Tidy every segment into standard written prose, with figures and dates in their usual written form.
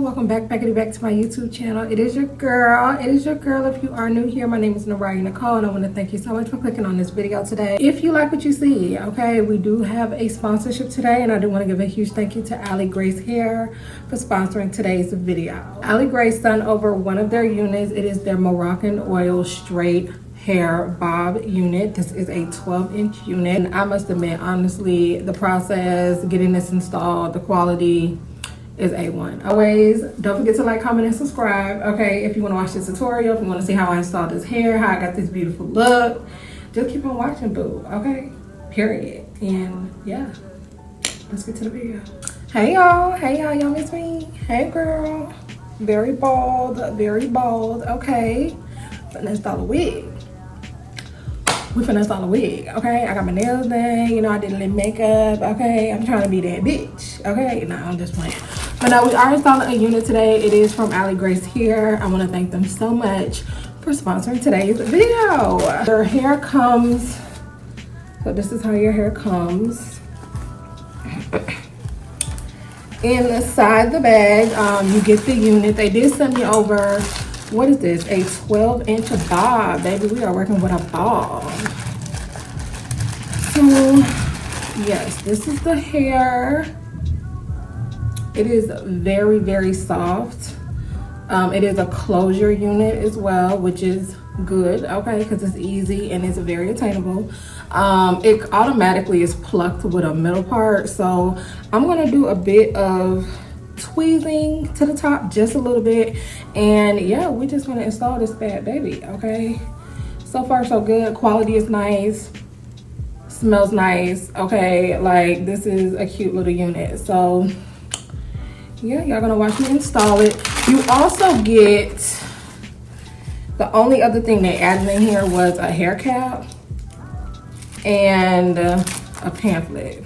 Welcome back to my YouTube channel. It is your girl. If you are new here, my name is Neriah Nicole, and I want to thank you so much for clicking on this video today. If you like what you see, okay, we do have a sponsorship today, and I do want to give a huge thank you to Aligrace Hair for sponsoring today's video. Aligrace sent over one of their units. It is their Moroccan oil straight hair bob unit. This is a 12-inch unit, and I must admit, honestly, the process getting this installed, the quality is A1. Always don't forget to like, comment, and subscribe, okay? If you want to watch this tutorial, if you want to see how I installed this hair, how I got this beautiful look, just keep on watching, boo, okay? Period. And yeah, let's get to the video. Hey y'all, y'all miss me? Hey girl, very bald, okay? Finna install a wig. We finna install a wig, okay? I got my nails done, you know, I did a little makeup, okay? I'm trying to be that bitch, okay? No, I'm just playing. But no, we are installing a unit today. It is from Aligrace Hair. I want to thank them so much for sponsoring today's video. Your hair comes, so this is how your hair comes. Inside the bag, you get the unit. They did send me over, what is this? A 12-inch bob, baby. We are working with a bob. So, yes, this is the hair. It is very, very soft. It is a closure unit as well, which is good, okay, because it's easy and it's very attainable. It automatically is plucked with a middle part, so I'm gonna do a bit of tweezing to the top, just a little bit, and yeah, we're just gonna install this bad baby, okay? So far, so good. Quality is nice, smells nice, okay? Like, this is a cute little unit, so yeah, y'all gonna watch me install it. You also get, the only other thing they added in here was a hair cap and a pamphlet.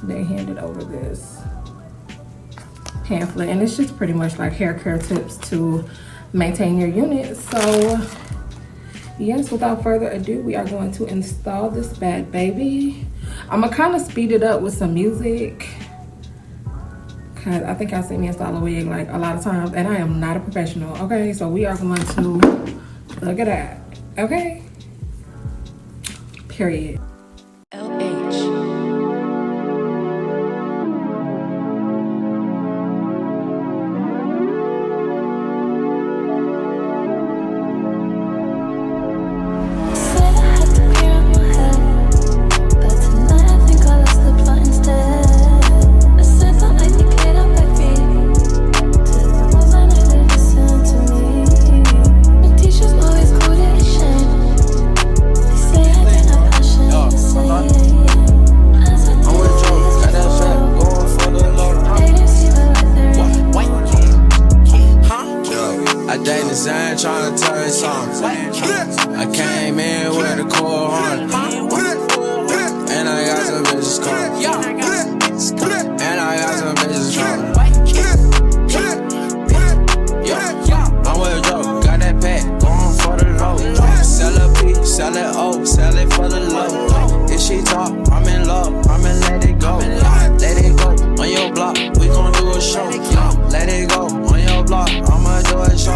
They handed over this pamphlet, and it's just pretty much like hair care tips to maintain your unit. So yes, without further ado, we are going to install this bad baby. I'm gonna kind of speed it up with some music, because I think y'all see me install a wig like a lot of times, and I am not a professional, okay? So we are going to look at that, okay? Period. Trying to turn songs. I came in with a cool horn, and I got some bitches calling. And I got some bitches calling. I'm with Joe, got that pack, going for the low. Sell a P, sell it O, sell it for the low. If she talk, I'm in love, I'ma let it go. Let it go on your block, we gon' do a show. Let it go on your block, I'ma do a show.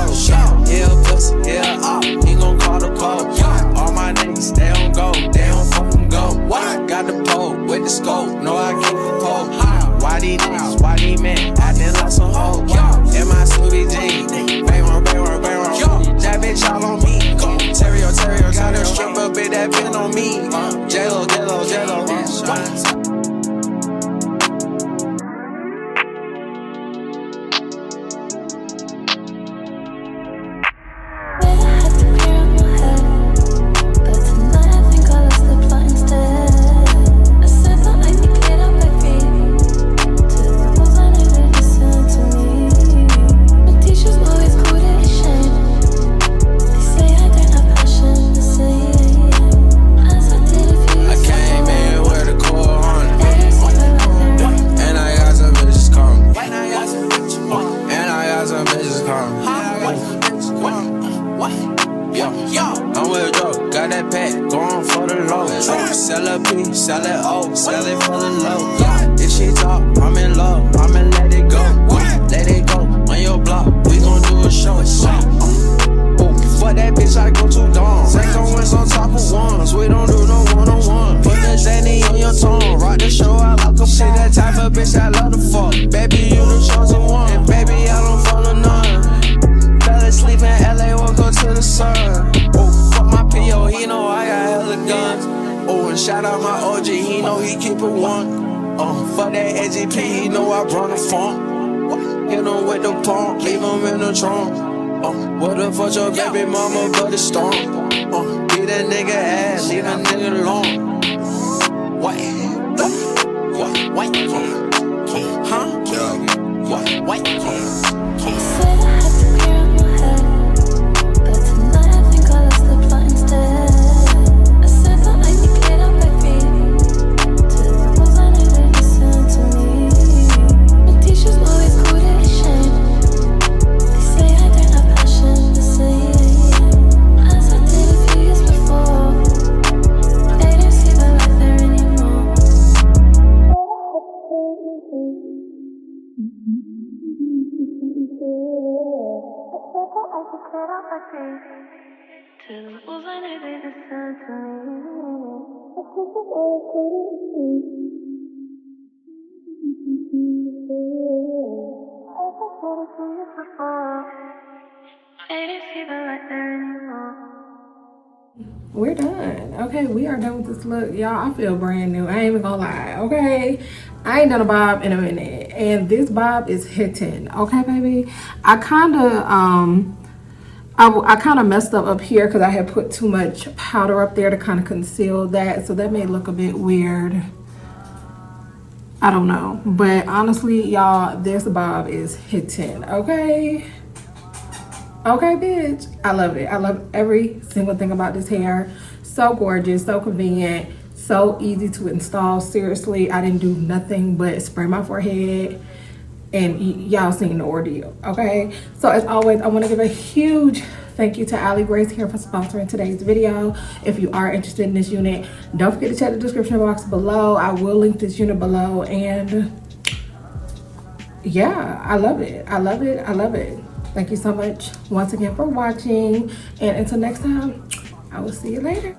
Yeah, pussy, yeah, op, he gon' call the code. All my niggas, they don't go, they don't fucking go. Got the pole with the scope, no, I keep the pole. sell a P, sell it O, sell it for the low. If she talk, I'm in love, I'ma let it go. Let it go on your block, we gon' do a show. For that bitch, I go too dumb. Second wins on top of ones. We don't do no one-on-one. Put the Zanny on your tongue. Rock the show out like a she that type of bitch I love to fuck. Baby, you the chosen one. And baby, I don't follow none. Fell asleep in LA, woke up to the sun. Oh, fuck my PO, he know I got hella guns. Oh, and shout out my OG, he know he keep it one. Fuck that AGP, he know I run the funk. Hit him with the pump, leave him in the trunk. What the fuck your baby mama but it's storm. Beat that nigga ass, leave that nigga alone. What? Huh? What? Said I had to clear up my head, but tonight I think I'll let slip out instead. I said that I think cleared up my feet to the rules I never listen to me. My teachers always called it a shame. They say I don't have passion the same as I did a few years before. They don't see the light there anymore. To the rules I never listen to me. My teachers always called it a shame. As I did a few years before. They don't see the light there anymore. We're done. Okay, we are done with this look. Y'all, I feel brand new. I ain't even gonna lie, okay? I ain't done a bob in a minute. And this bob is hitting. Okay, baby? I kind of messed up here because I had put too much powder up there to kind of conceal that. So that may look a bit weird. I don't know. But honestly, y'all, this bob is hitting. Okay? Okay, bitch. I love it. I love every single thing about this hair. So gorgeous, so convenient, so easy to install. Seriously, I didn't do nothing but spray my forehead, and y'all seen the ordeal, okay? So as always, I want to give a huge thank you to Aligrace here for sponsoring today's video. If you are interested in this unit, don't forget to check the description box below. I will link this unit below, and yeah, I love it. I love it. I love it. Thank you so much once again for watching, and until next time, I will see you later.